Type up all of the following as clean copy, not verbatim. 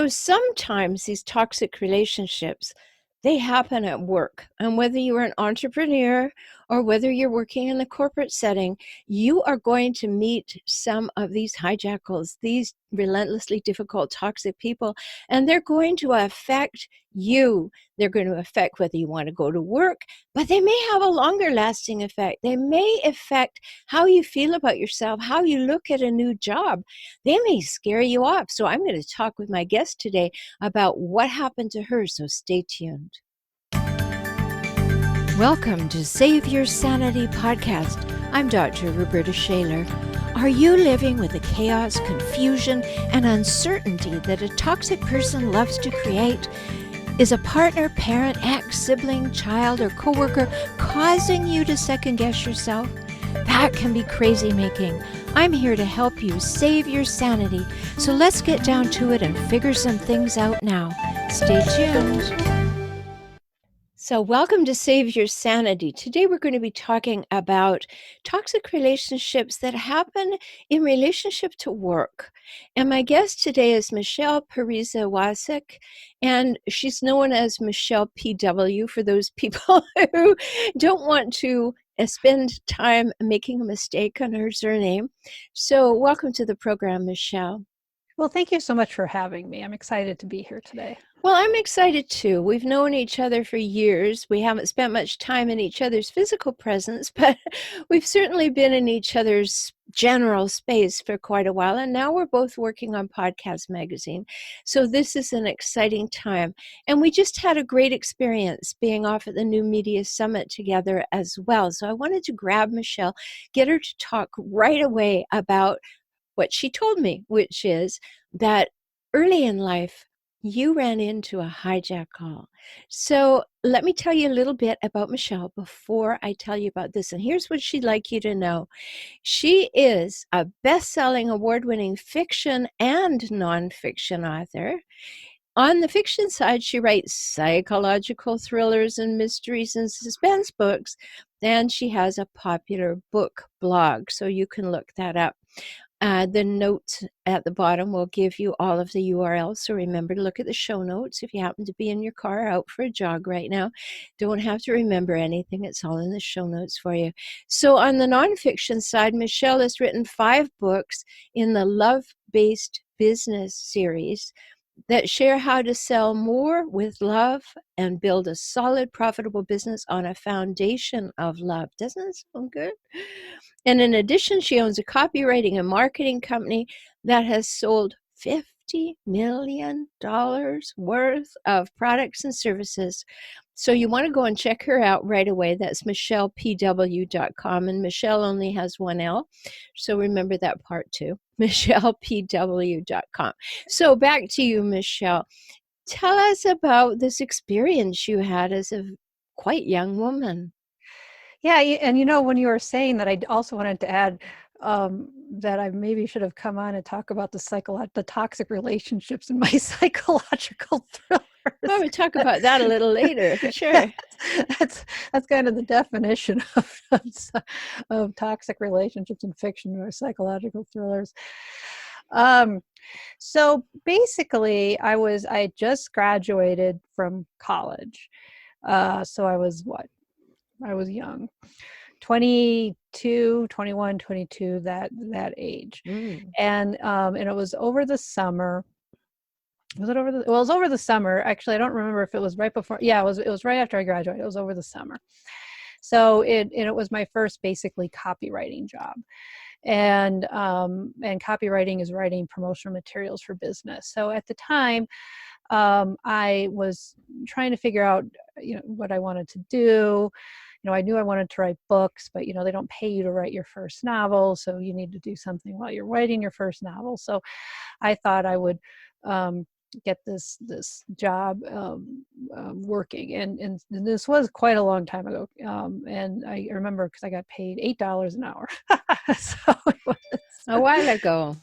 Sometimes these toxic relationships, they happen at work. And whether you're an entrepreneur or whether you're working in the corporate setting, you are going to meet some of these hijackals, these relentlessly difficult, toxic people, and they're going to affect you. They're going to affect whether you want to go to work, but they may have a longer lasting effect. They may affect how you feel about yourself, how you look at a new job. They may scare you off. So I'm going to talk with my guest today about what happened to her. So stay tuned. Welcome to Save Your Sanity podcast. I'm Dr. Rhoberta Shaler. Are you living with the chaos, confusion, and uncertainty that a toxic person loves to create? Is a partner, parent, ex, sibling, child, or coworker causing you to second guess yourself? That can be crazy making. I'm here to help you save your sanity. So let's get down to it and figure some things out now. Stay tuned. So welcome to Save Your Sanity. Today we're going to be talking about toxic relationships that happen in relationship to work. And my guest today is Michele Pariza Wacek, and she's known as Michele PW for those people who don't want to spend time making a mistake on her surname. So welcome to the program, Michele. Well, thank you so much for having me. I'm excited to be here today. Well, I'm excited too. We've known each other for years. We haven't spent much time in each other's physical presence, but we've certainly been in each other's general space for quite a while. And now we're both working on Podcast Magazine. So this is an exciting time. And we just had a great experience being off at the New Media Summit together as well. So I wanted to grab Michele, get her to talk right away about what she told me, which is that early in life, you ran into a hijack call. So let me tell you a little bit about Michele before I tell you about this. And here's what she'd like you to know. She is a best-selling, award-winning fiction and nonfiction author. On the fiction side, she writes psychological thrillers and mysteries and suspense books. And she has a popular book blog, so you can look that up. The notes at the bottom will give you all of the URLs. So remember to look at the show notes if you happen to be in your car out for a jog right now. Don't have to remember anything. It's all in the show notes for you. So on the nonfiction side, Michele has written 5 books in the Love-Based Business series that share how to sell more with love and build a solid, profitable business on a foundation of love. Doesn't that sound good? And in addition, she owns a copywriting and marketing company that has sold $50 million worth of products and services. So you want to go and check her out right away. That's michelepw.com. And Michele only has one L. So remember that part too. michelepw.com. So back to you, Michele. Tell us about this experience you had as a quite young woman. Yeah, and when you were saying that, I also wanted to add that I maybe should have come on and talk about the toxic relationships in my psychological thrillers. Well, we'll talk about that a little later, for sure. That's kind of the definition of toxic relationships in fiction or psychological thrillers. So basically, I just graduated from college. So I was young, 22, 21, 22, that age. And it was over the summer. Was it over the, well, it was over the summer. Actually, I don't remember if it was right before. Yeah, it was right after I graduated. It was over the summer. So it was my first basically copywriting job. And copywriting is writing promotional materials for business. So at the time, I was trying to figure out, what I wanted to do. I knew I wanted to write books, but, they don't pay you to write your first novel. So you need to do something while you're writing your first novel. So I thought I would get this job working. And this was quite a long time ago. And I remember because I got paid $8 an hour. So it was a while ago.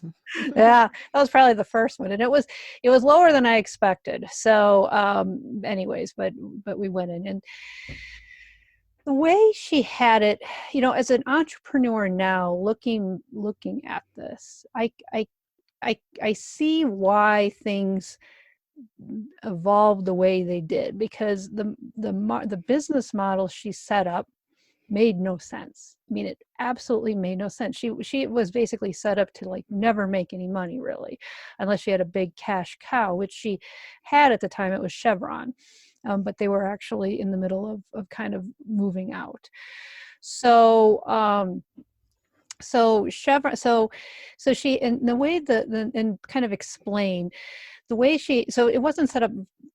Yeah, that was probably the first one. And it was lower than I expected. So anyways, but we went in. And the way she had it, as an entrepreneur now, looking at this, I see why things evolved the way they did, because the business model she set up made no sense. I mean, it absolutely made no sense. She was basically set up to like never make any money really, unless she had a big cash cow, which she had at the time. It was Chevron, but they were actually in the middle of kind of moving out. So so Chevron, so she, and the way and kind of explain the way she, so it wasn't set up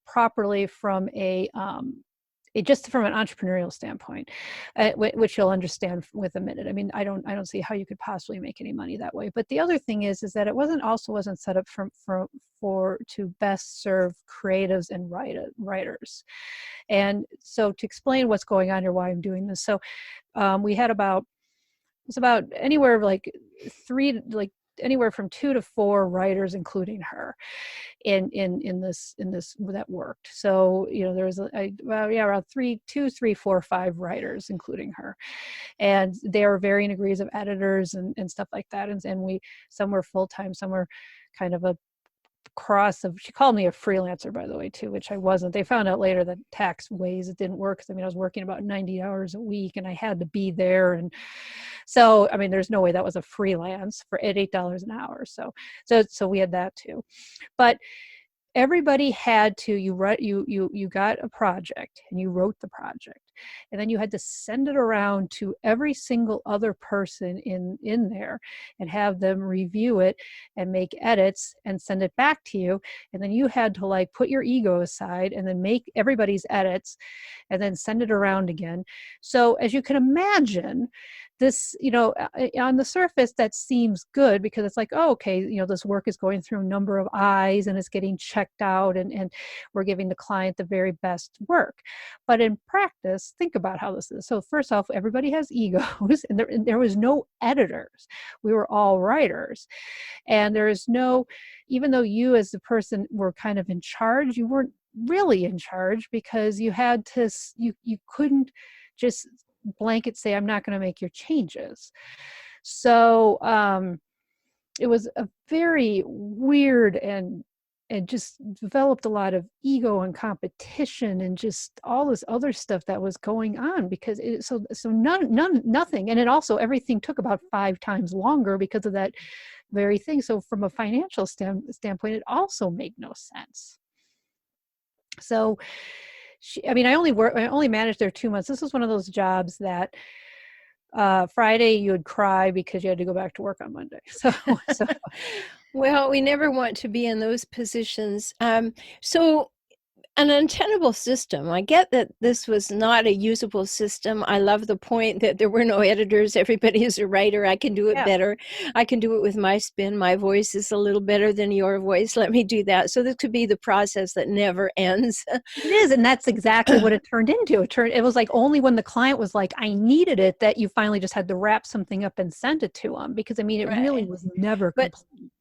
properly from just from an entrepreneurial standpoint, which you'll understand with a minute. I mean, I don't see how you could possibly make any money that way. But the other thing is that it wasn't set up for to best serve creatives and writers. And so to explain what's going on here, why I'm doing this, so we had about, it was about anywhere like anywhere from 2 to 4 writers, including her, in this that worked. So there was around 4, 5 writers, including her, and there were varying degrees of editors and stuff like that. And we, some were full-time, some were kind of a cross of, she called me a freelancer, by the way, too, which I wasn't. They found out later that tax ways it didn't work, because I mean, I was working about 90 hours a week and I had to be there. And so I mean, there's no way that was a freelance for at $8 an hour. So we had that too. But everybody had to, you got a project and you wrote the project, and then you had to send it around to every single other person in there and have them review it and make edits and send it back to you. And then you had to like put your ego aside and then make everybody's edits and then send it around again. So as you can imagine, this, on the surface, that seems good, because it's like, oh, okay, this work is going through a number of eyes and it's getting checked out, and we're giving the client the very best work. But in practice, think about how this is. So first off, everybody has egos, and there was no editors. We were all writers. And there is no, even though you as the person were kind of in charge, you weren't really in charge, because you had to, you couldn't just blanket say, I'm not going to make your changes. So it was a very weird, and just developed a lot of ego and competition and just all this other stuff that was going on, because nothing. And it also, everything took about 5 times longer because of that very thing. So from a financial standpoint, it also made no sense. So I mean, I only managed there 2 months. This was one of those jobs that Friday you would cry because you had to go back to work on Monday. So Well, we never want to be in those positions. So an untenable system. I get that this was not a usable system. I love the point that there were no editors. Everybody is a writer. I can do it better. I can do it with my spin. My voice is a little better than your voice. Let me do that. So this could be the process that never ends. It is, and that's exactly what it turned into. It was like only when the client was like, I needed it, that you finally just had to wrap something up and send it to them, because I mean, it really was never complete.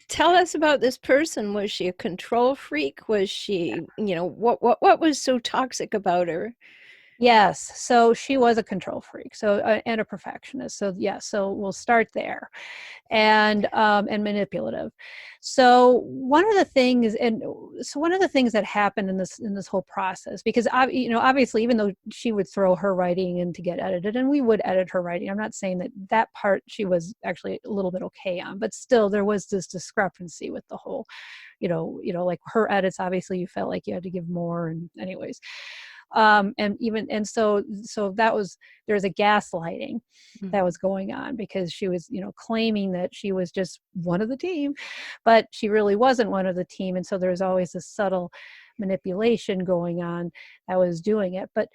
Tell us about this person. Was she a control freak? Was she, what was so toxic about her? Yes, so she was a control freak, so and a perfectionist. So yeah, so we'll start there, and manipulative. So one of the things that happened in this whole process, because obviously, even though she would throw her writing in to get edited, and we would edit her writing, I'm not saying that part she was actually a little bit okay on, but still there was this discrepancy with the whole, like her edits. Obviously, you felt like you had to give more, and anyways. So that was, there's a gaslighting that was going on, because she was claiming that she was just one of the team, but she really wasn't one of the team. And so there's always a subtle manipulation going on that was doing it. But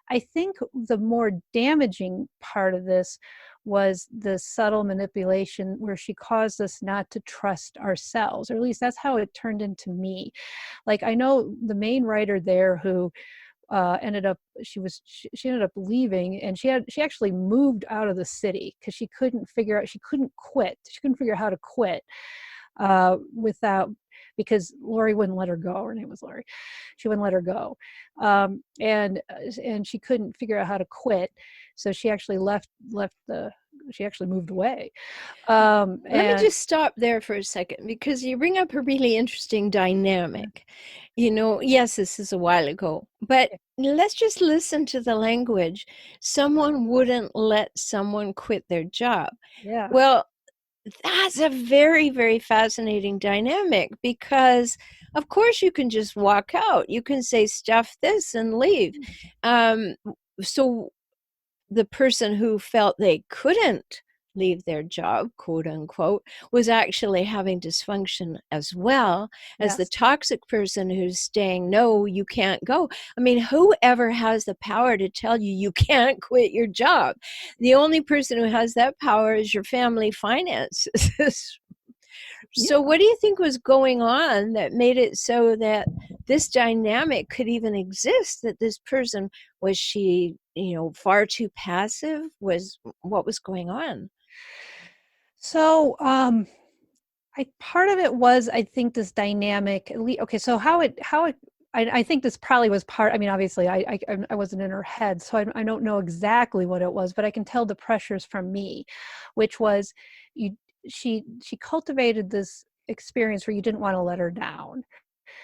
I think the more damaging part of this was the subtle manipulation, where she caused us not to trust ourselves, or at least that's how it turned into me. Like, I know the main writer there, who ended up, she ended up leaving, and she actually moved out of the city because she couldn't figure out, she couldn't figure out how to quit without, because Lori wouldn't let her go. Her name was Lori. She wouldn't let her go, and she couldn't figure out how to quit. So she actually left the actually moved away. Let me And just stop there for a second because you bring up a really interesting dynamic. Yes, this is a while ago, but let's just listen to the language. Someone wouldn't let someone quit their job. yeah, Well, that's a very, very fascinating dynamic because, of course, you can just walk out. You can say stuff this and leave. Um, so the person who felt they couldn't leave their job, quote unquote, was actually having dysfunction as well as the yes, toxic person who's saying, no, you can't go. I mean, whoever has the power to tell you you can't quit your job? The only person who has that power is your family finances. So, yeah. what do you think was going on that made it so that this dynamic could even exist? That this person, was she, far too passive? What was going on? So, I part of it was, I think, this dynamic. Okay, so I think this probably was part. I mean, obviously, I wasn't in her head, so I don't know exactly what it was, but I can tell the pressures from me, which was, you. She cultivated this experience where you didn't want to let her down.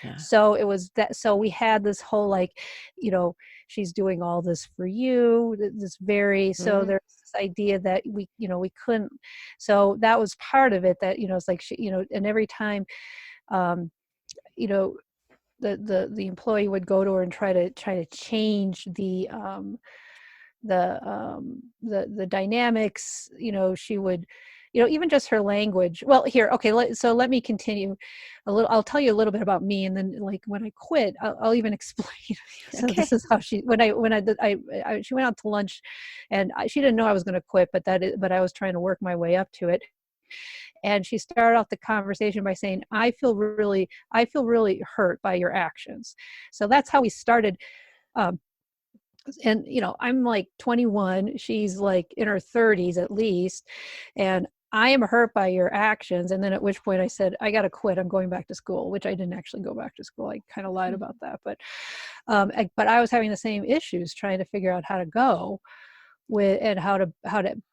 Yeah. So it was that. So we had this whole, like, you know, she's doing all this for you. This very, so Mm-hmm. there's this idea that we couldn't. So that was part of it. That it's like and every time, um, you know, the employee would go to her and try to change the dynamics. She would, even just her language. Well, here, okay, so let me continue a little. I'll tell you a little bit about me, and then, like, when I quit, I'll even explain. So Okay. this is how she, she went out to lunch, and she didn't know I was going to quit, but I was trying to work my way up to it. And she started off the conversation by saying, I feel really hurt by your actions. So that's how we started. um, and I'm like 21, she's like in her 30s at least, and I am hurt by your actions. And then at which point I said, I got to quit, I'm going back to school, which I didn't actually go back to school. I kind of lied about that, but I was having the same issues trying to figure out how to go with, and how to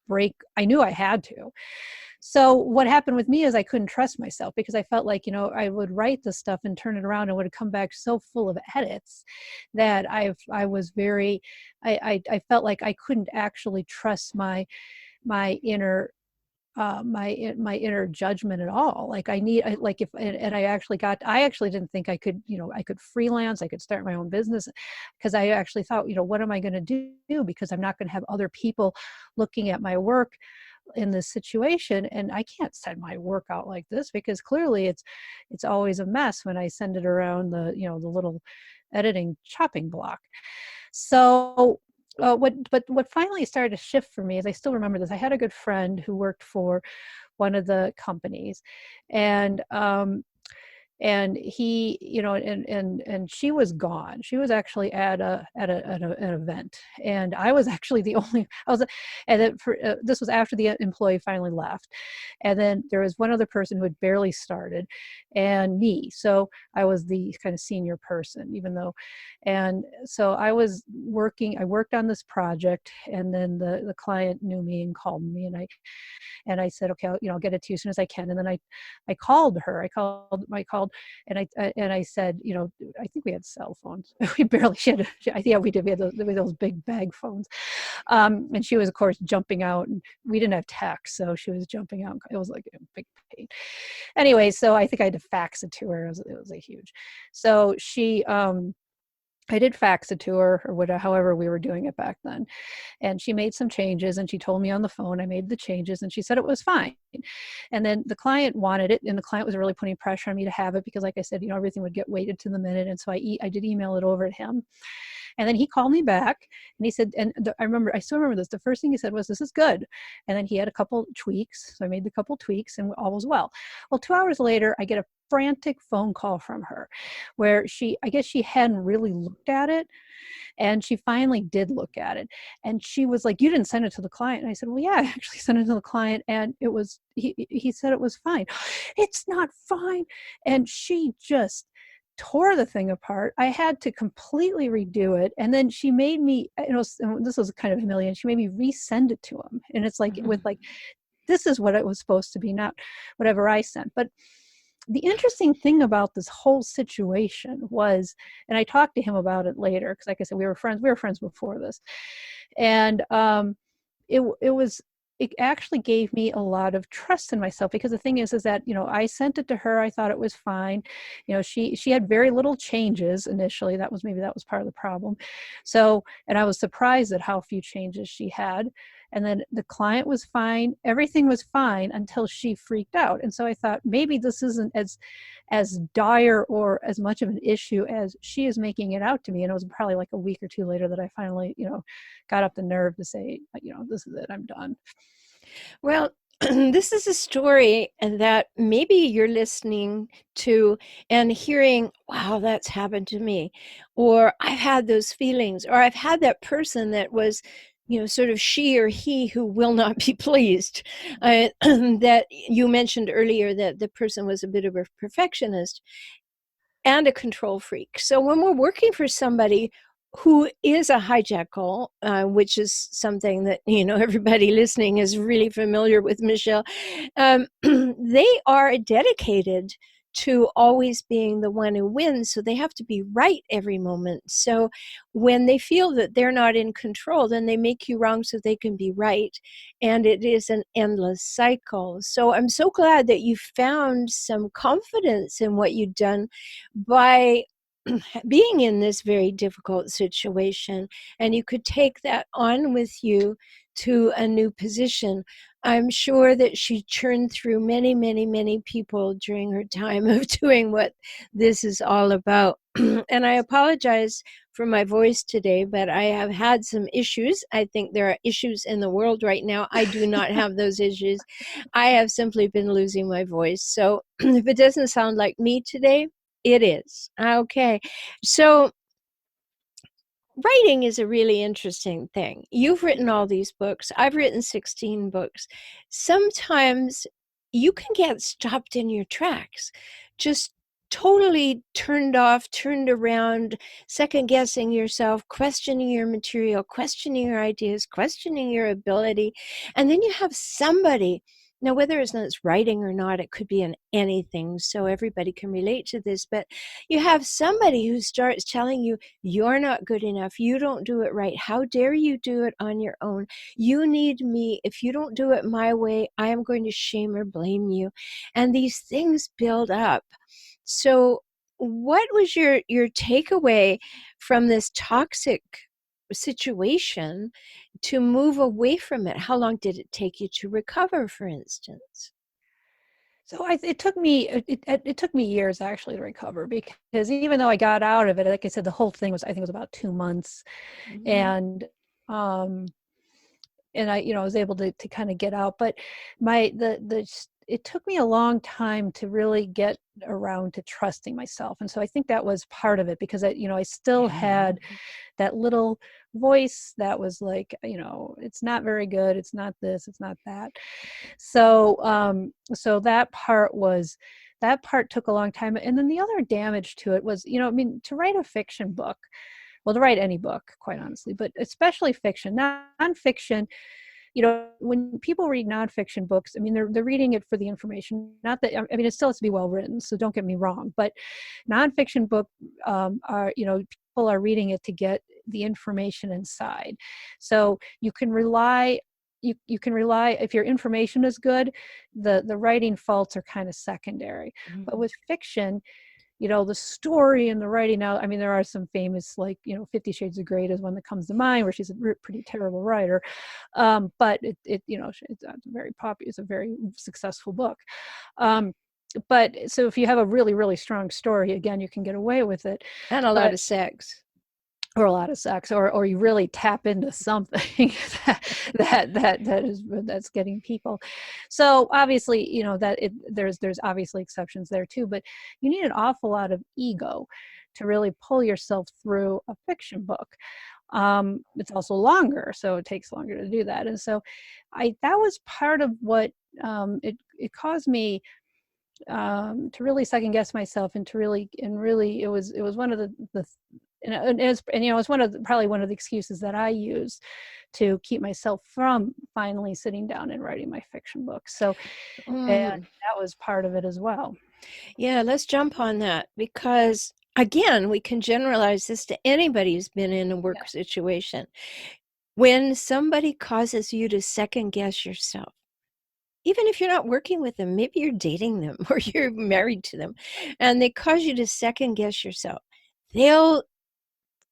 break. I knew I had to. So what happened with me is I couldn't trust myself, because I felt like, I would write the stuff and turn it around and would come back so full of edits that I was very, I felt like I couldn't actually trust my inner, my inner judgment at all. Like, like, if, and I actually didn't think I could, I could freelance, I could start my own business, because I actually thought, what am I going to do, because I'm not going to have other people looking at my work in this situation, and I can't send my work out like this, because clearly it's always a mess when I send it around the little editing chopping block. So what finally started to shift for me is, I still remember this. I had a good friend who worked for one of the companies, and and he, and she was gone. She was actually at an event, and I was actually the only. I was, and then this was after the employee finally left, and then there was one other person who had barely started, and me. So I was the kind of senior person, even though, and so I was working. I worked on this project, and then the client knew me and called me, and I said, okay, I'll get it to you as soon as I can. And then I called her. I called, and I said, I think we had cell phones. We barely had. Yeah, we did. We had those big bag phones. And she was, of course, jumping out, and we didn't have text, so she was jumping out. It was like a big pain. Anyway, so I think I had to fax it to her. It was a huge. So I did fax it to her, or whatever, however we were doing it back then. And she made some changes, and she told me on the phone I made the changes, and she said it was fine. And then the client wanted it, and the client was really putting pressure on me to have it, because, like I said, everything would get weighted to the minute. And so I did email it over to him. And then he called me back, and he said, and I still remember this. The first thing he said was, "This is good." And then he had a couple tweaks. So I made the couple tweaks, and all was well. Well, 2 hours later, I get a frantic phone call from her, where I guess she hadn't really looked at it, and she finally did look at it. And she was like, "You didn't send it to the client?" And I said, "Well, yeah, I actually sent it to the client, and he said it was fine." "It's not fine." And she just tore the thing apart. I had to completely redo it. And then she made me, this was kind of humiliating. She made me resend it to him. And it's like, with like, this is what it was supposed to be, not whatever I sent. But the interesting thing about this whole situation was, and I talked to him about it later, because like I said, we were friends before this. And it actually gave me a lot of trust in myself, because the thing is that, I sent it to her. I thought it was fine. She had very little changes initially. That was part of the problem. So, and I was surprised at how few changes she had. And then the client was fine. Everything was fine until she freaked out. And so I thought, maybe this isn't as dire or as much of an issue as she is making it out to me. And it was probably like a week or two later that I finally, got up the nerve to say, this is it, I'm done. Well, this is a story that maybe you're listening to and hearing, wow, that's happened to me. Or I've had those feelings, or I've had that person that was, sort of she or he who will not be pleased. That you mentioned earlier, that the person was a bit of a perfectionist and a control freak. So when we're working for somebody who is a hijackal, which is something that everybody listening is really familiar with, Michele, they are dedicated to always being the one who wins, so they have to be right every moment. So when they feel that they're not in control, then they make you wrong so they can be right, and it is an endless cycle. So I'm so glad that you found some confidence in what you've done by being in this very difficult situation, and you could take that on with you to a new position. I'm sure that she churned through many, many, many people during her time of doing what this is all about. And I apologize for my voice today, but I have had some issues. I think there are issues in the world right now. I do not have those issues. I have simply been losing my voice. So if it doesn't sound like me today, it is. Okay. So writing is a really interesting thing. You've written all these books. I've written 16 books. Sometimes you can get stopped in your tracks, just totally turned off, turned around, second guessing yourself, questioning your material, questioning your ideas, questioning your ability. And then you have somebody. Now, whether it's writing or not, it could be in anything, so everybody can relate to this, but you have somebody who starts telling you, you're not good enough, you don't do it right, how dare you do it on your own, you need me, if you don't do it my way, I am going to shame or blame you. And these things build up. So what was your takeaway from this toxic situation to move away from it? How long did it take you to recover, for instance? So it took me it took me years actually to recover, because even though I got out of it, like I said, the whole thing was, I think it was about 2 months. Mhm. And um and I was able to kind of get out. But my the it took me a long time to really get around to trusting myself. And so I think that was part of it, because I still had that little voice that was like, it's not very good, it's not this, it's not that. So that part took a long time. And then the other damage to it was, I mean, to write a fiction book, well, to write any book, quite honestly, but especially fiction, nonfiction, when people read nonfiction books, I mean, they're reading it for the information. Not that, I mean, it still has to be well written, so don't get me wrong. But nonfiction book are, people are reading it to get the information inside. So you can rely. You can rely, if your information is good, the writing faults are kind of secondary. But with fiction, the story and the writing out, I mean, there are some famous, like, 50 Shades of Grey is one that comes to mind, where she's a pretty terrible writer. But it's very popular, it's a very successful book. But so if you have a really, really strong story, again, you can get away with it. And a lot But of sex. or a lot of sex, or you really tap into something that's getting people. So obviously, there's obviously exceptions there too, but you need an awful lot of ego to really pull yourself through a fiction book. It's also longer, so it takes longer to do that. And so that was part of what it caused me to really second guess myself, and really it was one of the and it's one of probably one of the excuses that I use to keep myself from finally sitting down and writing my fiction book. So, and Mm. that was part of it as well. Yeah, let's jump on that because, again, we can generalize this to anybody who's been in a Yeah. work situation. When somebody causes you to second guess yourself, even if you're not working with them, maybe you're dating them or you're married to them, and they cause you to second guess yourself, they'll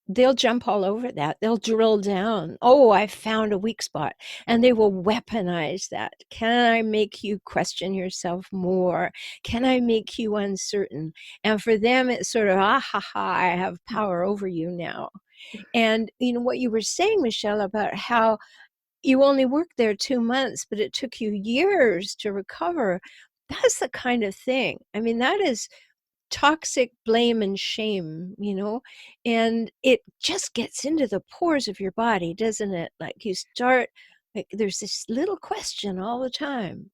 they'll jump all over that. They'll drill down. Oh, I found a weak spot. And they will weaponize that. Can I make you question yourself more? Can I make you uncertain? And for them, it's sort of, ah, ha, ha, I have power over you now. And what you were saying, Michele, about how you only worked there 2 months, but it took you years to recover. That's the kind of thing. I mean, that is toxic blame and shame, and it just gets into the pores of your body, doesn't it? Like you start, like there's this little question all the time.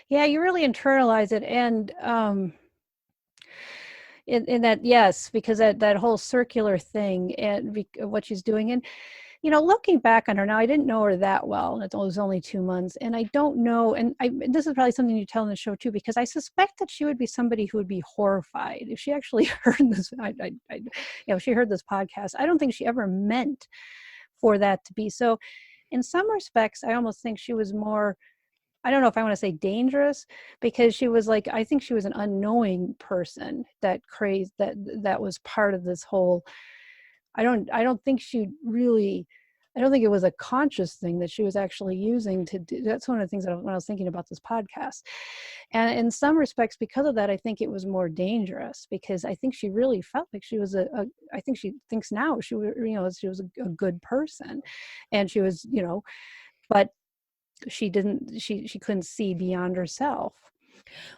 Yeah, you really internalize it. And in that, yes, because that whole circular thing and what she's doing. And looking back on her now, I didn't know her that well. It was only 2 months, and I don't know. And this is probably something you tell in the show too, because I suspect that she would be somebody who would be horrified if she actually heard this. If she heard this podcast, I don't think she ever meant for that to be so. In some respects, I almost think she was more, I don't know if I want to say dangerous, because she was like, I think she was an unknowing person that crazed that was part of this whole. I don't think she really, I don't think it was a conscious thing that she was actually using to do. That's one of the things that when I was thinking about this podcast. And in some respects, because of that, I think it was more dangerous, because I think she really felt like she was I think she thinks now she was a good person, and she was, but she couldn't see beyond herself.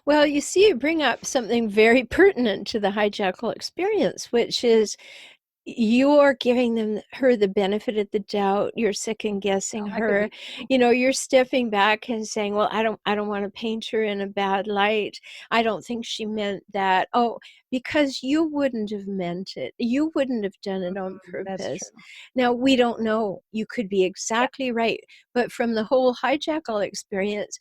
Well, you see, you bring up something very pertinent to the hijackal experience, which is you're giving her the benefit of the doubt. You're second guessing That could her. be true. You're stepping back and saying, well, I don't want to paint her in a bad light. I don't think she meant that. Oh, because you wouldn't have meant it. You wouldn't have done it on That's true. purpose. Now, we don't know. You could be Yeah. exactly right. But from the whole hijackal experience,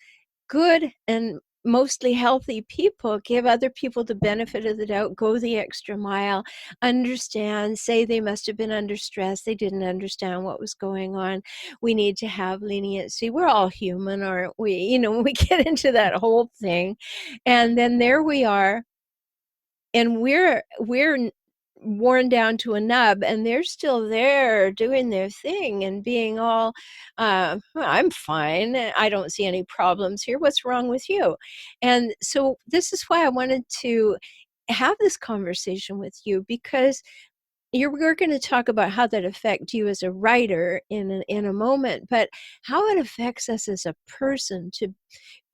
good and mostly healthy people give other people the benefit of the doubt, go the extra mile, understand, say they must have been under stress, they didn't understand what was going on. We need to have leniency. We're all human, aren't we? When we get into that whole thing, and then there we are, and we're worn down to a nub, and they're still there doing their thing and being all, "Well, I'm fine. I don't see any problems here. What's wrong with you?" And so this is why I wanted to have this conversation with you, because we're going to talk about how that affects you as a writer in a moment, but how it affects us as a person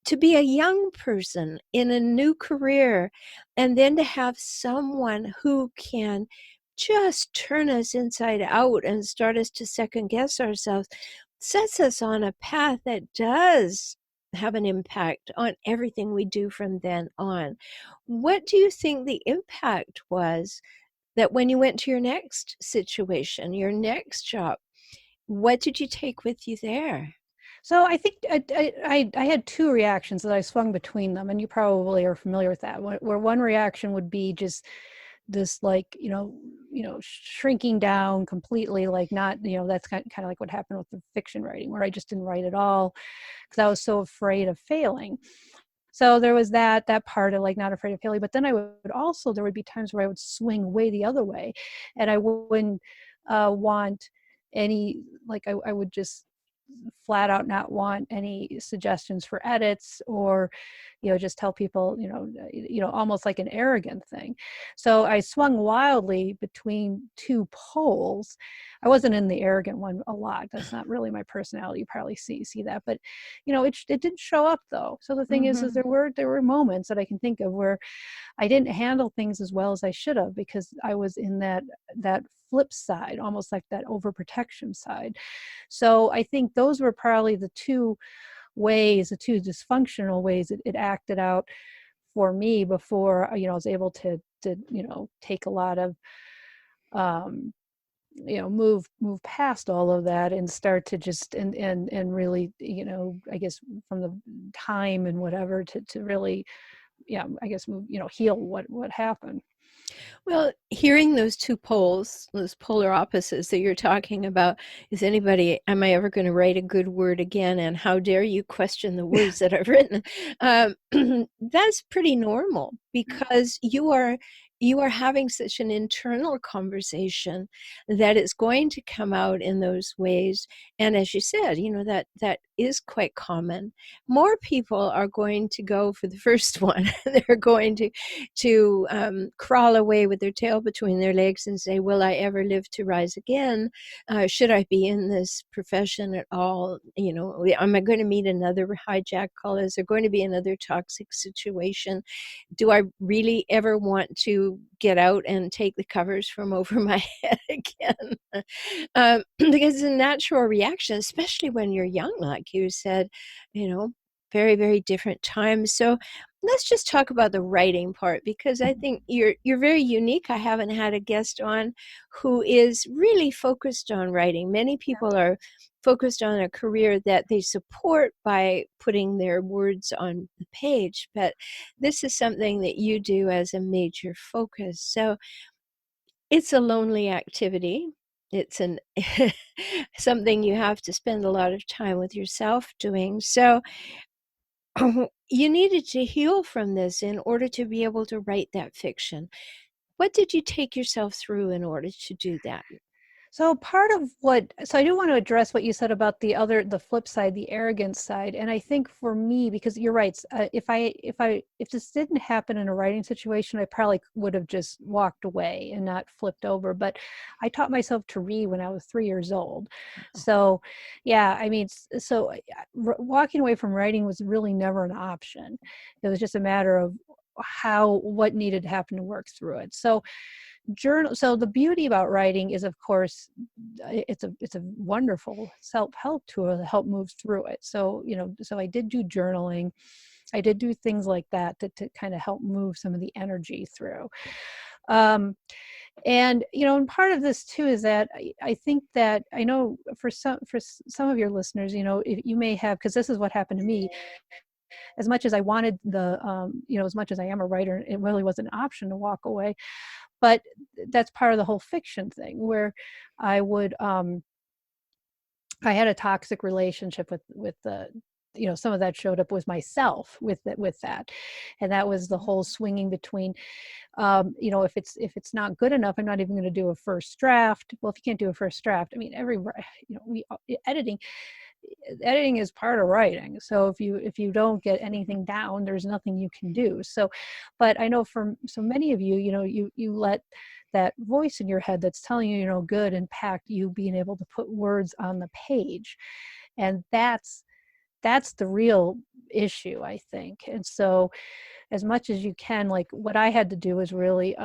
to be a young person in a new career, and then to have someone who can just turn us inside out and start us to second guess ourselves, sets us on a path that does have an impact on everything we do from then on. What do you think the impact was, that when you went to your next situation, your next job, what did you take with you there? So I think I had two reactions that I swung between them, and you probably are familiar with that. Where one reaction would be just this, like, shrinking down completely, like, not, that's kind of like what happened with the fiction writing, where I just didn't write at all because I was so afraid of failing. So there was that part of, like, not afraid of failing. But then there would be times where I would swing way the other way, and I wouldn't want any, like, I would just flat out not want any suggestions for edits, or just tell people, almost like an arrogant thing. So I swung wildly between two poles. I wasn't in the arrogant one a lot. That's not really my personality. You probably see that, but it didn't show up though. So the thing is Mm-hmm. there were moments that I can think of where I didn't handle things as well as I should have, because I was in that flip side, almost like that overprotection side. So I think those were probably the two dysfunctional ways it acted out for me before, I was able to take a lot of, um, move past all of that and start to just and really, I guess from the time and whatever to really, yeah, I guess move, heal what happened. Well, hearing those two poles, those polar opposites that you're talking about, am I ever going to write a good word again? And how dare you question the words that I've written? Um, that's pretty normal because you are having such an internal conversation that it's going to come out in those ways. And as you said, that is quite common. More people are going to go for the first one. They're going to crawl away with their tail between their legs and say, will I ever live to rise again? Should I be in this profession at all? Am I going to meet another hijack call? Is there going to be another toxic situation? Do I really ever want to get out and take the covers from over my head again? Because it's a natural reaction, especially when you're young, like you said, very, very different times. So let's just talk about the writing part, because I think you're very unique. I haven't had a guest on who is really focused on writing. Many people are focused on a career that they support by putting their words on the page, but this is something that you do as a major focus. So it's a lonely activity. It's an something you have to spend a lot of time with yourself doing. So you needed to heal from this in order to be able to write that fiction. What did you take yourself through in order to do that? So so I do want to address what you said about the flip side, the arrogance side. And I think for me, because you're right, if this didn't happen in a writing situation, I probably would have just walked away and not flipped over. But I taught myself to read when I was 3 years old. So yeah, I mean, walking away from writing was really never an option. It was just a matter of what needed to happen to work through it. So the beauty about writing is, of course, it's a wonderful self-help tool to help move through it. So I did do journaling. I did do things like that to kind of help move some of the energy through. And part of this too is that I think that I know for some of your listeners, if you may have, because this is what happened to me. As much as I wanted as much as I am a writer, it really was an option to walk away. But that's part of the whole fiction thing, where I would I had a toxic relationship with the some of that showed up with myself with that, and that was the whole swinging between if it's not good enough, I'm not even going to do a first draft. Well, if you can't do a first draft, I mean, we editing is part of writing. So if you don't get anything down, there's nothing you can do. So, but I know for so many of you, you let that voice in your head that's telling you, good, impact you being able to put words on the page. And that's the real issue, I think. And so as much as you can, like what I had to do is really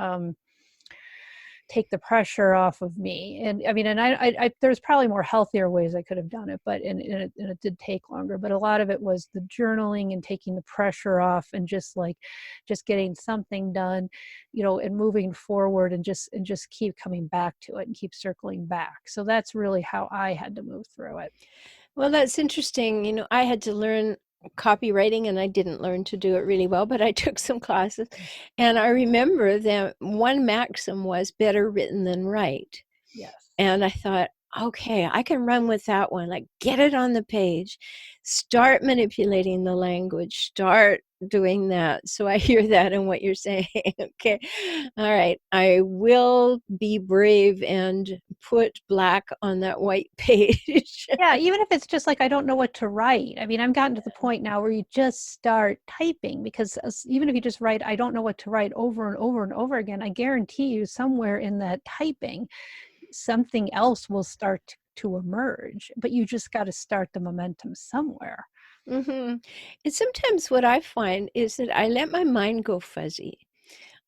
take the pressure off of me. And I mean, and I there's probably more healthier ways I could have done it, but and it did take longer. But a lot of it was the journaling and taking the pressure off, and just getting something done, and moving forward, and just keep coming back to it and keep circling back. So that's really how I had to move through it. Well, that's interesting. I had to learn copywriting and I didn't learn to do it really well, but I took some classes. And I remember that one maxim was better written than right. Yes. And I thought, okay, I can run with that one. Like, get it on the page, start manipulating the language, start doing that. So I hear that in what you're saying. Okay. All right. I will be brave and put black on that white page. Yeah, even if it's just like, I don't know what to write. I mean, I've gotten to the point now where you just start typing, because even if you just write, I don't know what to write, over and over and over again, I guarantee you somewhere in that typing, something else will start to emerge. But you just got to start the momentum somewhere. Mm-hmm. And sometimes what I find is that I let my mind go fuzzy.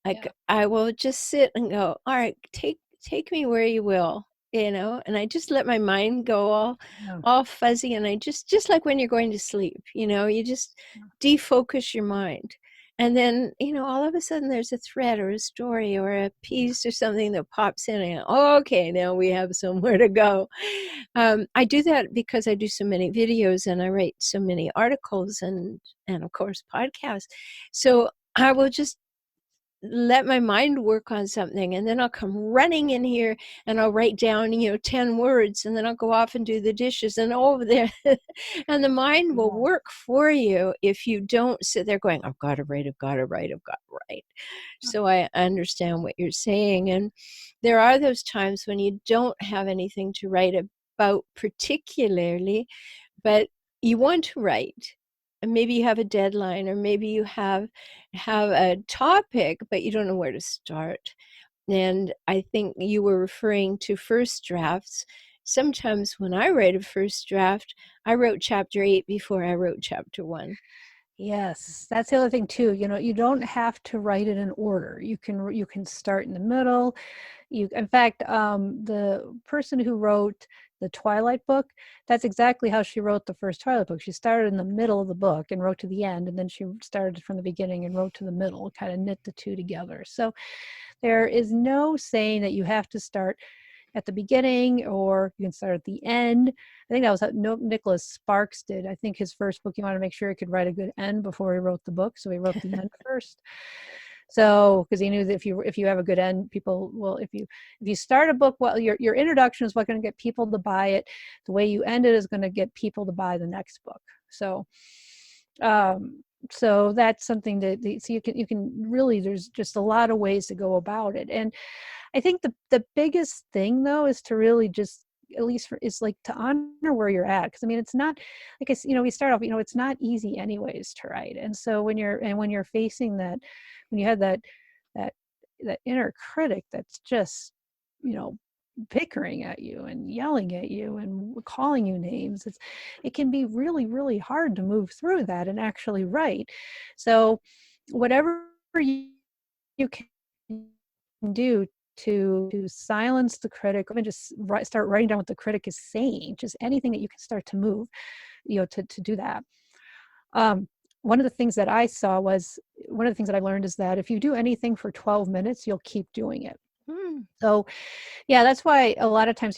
Like Yeah. I will just sit and go, all right, take me where you will, and I just let my mind go Yeah. all fuzzy, and I just like when you're going to sleep, you just defocus your mind. And then, all of a sudden there's a thread or a story or a piece or something that pops in, and okay, now we have somewhere to go. I do that because I do so many videos and I write so many articles and of course podcasts. So I will just let my mind work on something, and then I'll come running in here and I'll write down 10 words, and then I'll go off and do the dishes and over there. And the mind will Yeah. work for you if you don't sit there going, I've got to write, I've got to write, I've got to write. So I understand what you're saying, and there are those times when you don't have anything to write about particularly, but you want to write, and maybe you have a deadline, or maybe you have a topic but you don't know where to start. And I think you were referring to first drafts. Sometimes when I write a first draft, I wrote chapter 8 before I wrote chapter 1. Yes, that's the other thing too. You don't have to write it in order. You can start in the middle. In fact, the person who wrote the Twilight book, that's exactly how she wrote the first Twilight book. She started in the middle of the book and wrote to the end, and then she started from the beginning and wrote to the middle, kind of knit the two together. So there is no saying that you have to start at the beginning or you can start at the end. I think that was what Nicholas Sparks did. I think his first book, he wanted to make sure he could write a good end before he wrote the book, so he wrote the end first. So because he knew that if you have a good end, people will, if you start a book, well, your introduction is what's going to get people to buy it. The way you end it is going to get people to buy the next book. So so that's something so you can really, there's just a lot of ways to go about it. And I think the biggest thing though is to really just, at least is like to honor where you're at, because I mean it's not, like we start off, it's not easy anyways to write. And so when you're facing that, when you have that that inner critic that's just you know bickering at you and yelling at you and calling you names, it can be really, really hard to move through that and actually write. So whatever you can do to silence the critic, even just start writing down what the critic is saying, just anything that you can start to move, to do that. um, One of the things that I saw was, one of the things that I learned is that if you do anything for 12 minutes, you'll keep doing it. So yeah, that's why a lot of times,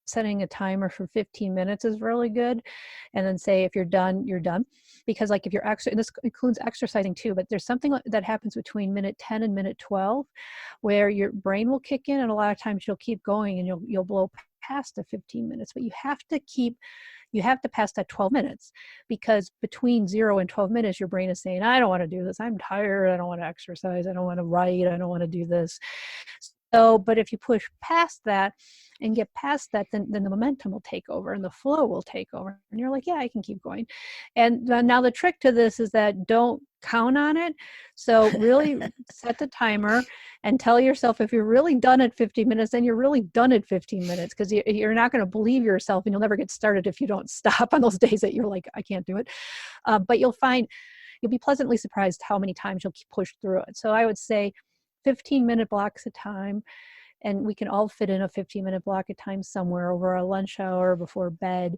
setting a timer for 15 minutes is really good. And then say, if you're done, you're done. Because like if you're and this includes exercising too, but there's something that happens between minute 10 and minute 12 where your brain will kick in, and a lot of times you'll keep going and you'll blow past the 15 minutes, but you have to pass that 12 minutes, because between 0 and 12 minutes, your brain is saying, I don't want to do this. I'm tired. I don't want to exercise. I don't want to write. I don't want to do this. So, but if you push past that and get past that, then the momentum will take over and the flow will take over. And you're like, yeah, I can keep going. And now the trick to this is that don't count on it. So really set the timer and tell yourself, if you're really done at 15 minutes, then you're really done at 15 minutes, because you're not going to believe yourself, and you'll never get started if you don't stop on those days that you're like, I can't do it. But you'll be pleasantly surprised how many times you'll keep push through it. So I would say 15-minute blocks of time, and we can all fit in a 15-minute block of time somewhere over a lunch hour before bed.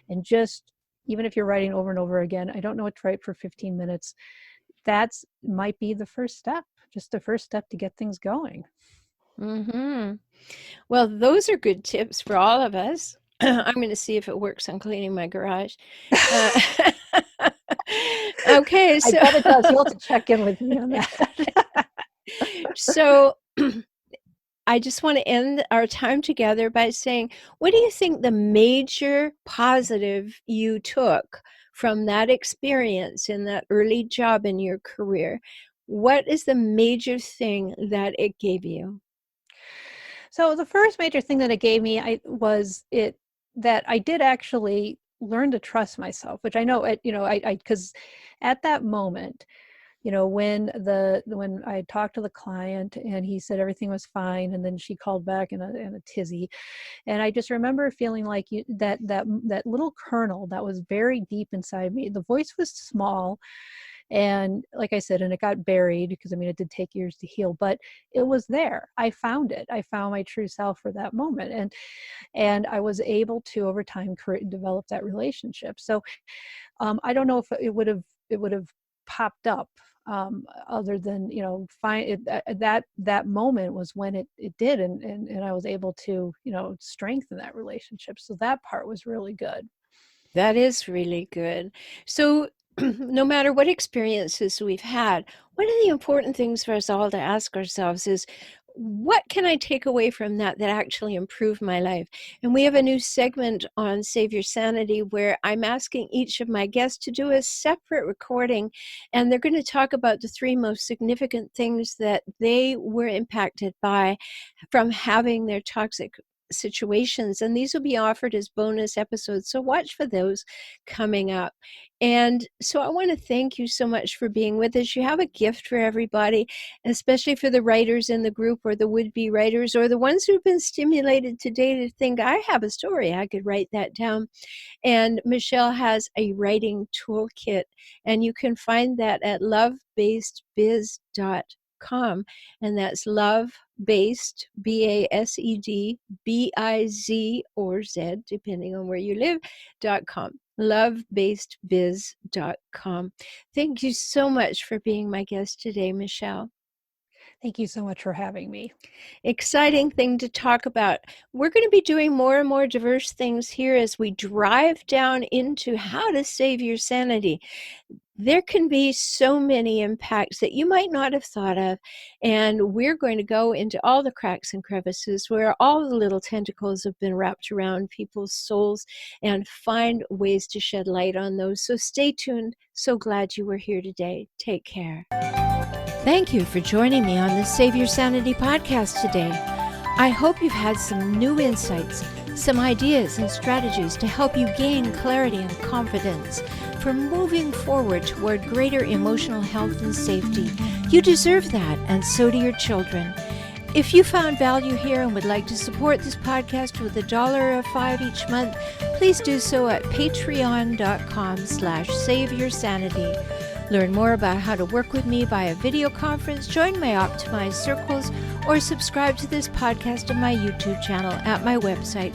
And just, even if you're writing over and over again, I don't know what to write for 15 minutes, that's might be the first step, just the first step to get things going. Mm-hmm. Well, those are good tips for all of us. I'm going to see if it works on cleaning my garage. Uh, okay, I so bet it does. You'll have to check in with me on that. so I just want to end our time together by saying, what do you think the major positive you took from that experience in that early job in your career? What is the major thing that it gave you? So the first major thing that it gave me, that I did actually learn to trust myself, which I know because at that moment, when I talked to the client and he said everything was fine, and then she called back in a tizzy, and I just remember feeling like that little kernel that was very deep inside me. The voice was small, and like I said, and it got buried, because I mean it did take years to heal, but it was there. I found it. I found my true self for that moment, and I was able to, over time, develop that relationship. So I don't know if it would have popped up, other than, find it, that moment was when it did, and I was able to, strengthen that relationship. So that part was really good. That is really good. So, no matter what experiences we've had, one of the important things for us all to ask ourselves is, what can I take away from that actually improved my life? And we have a new segment on Save Your Sanity where I'm asking each of my guests to do a separate recording, and they're going to talk about the 3 most significant things that they were impacted by from having their toxic situations, and these will be offered as bonus episodes, so watch for those coming up. And so I want to thank you so much for being with us. You have a gift for everybody, especially for the writers in the group, or the would-be writers, or the ones who've been stimulated today to think, I have a story, I could write that down. And Michele has a writing toolkit, and you can find that at lovebasedbiz.com, and that's love based, BASED, BIZ or Z, depending on where you live, .com. lovebasedbiz.com. Thank you so much for being my guest today, Michele. Thank you so much for having me. Exciting thing to talk about. We're going to be doing more and more diverse things here as we drive down into how to save your sanity. There can be so many impacts that you might not have thought of, and we're going to go into all the cracks and crevices where all the little tentacles have been wrapped around people's souls, and find ways to shed light on those. So stay tuned. So glad you were here today. Take care. Thank you for joining me on the Save Your Sanity podcast today. I hope you've had some new insights, some ideas and strategies to help you gain clarity and confidence for moving forward toward greater emotional health and safety. You deserve that, and so do your children. If you found value here and would like to support this podcast with $1 or $5 each month, please do so at patreon.com/saveyoursanity. Learn more about how to work with me via video conference, join my optimized circles, or subscribe to this podcast on my YouTube channel at my website,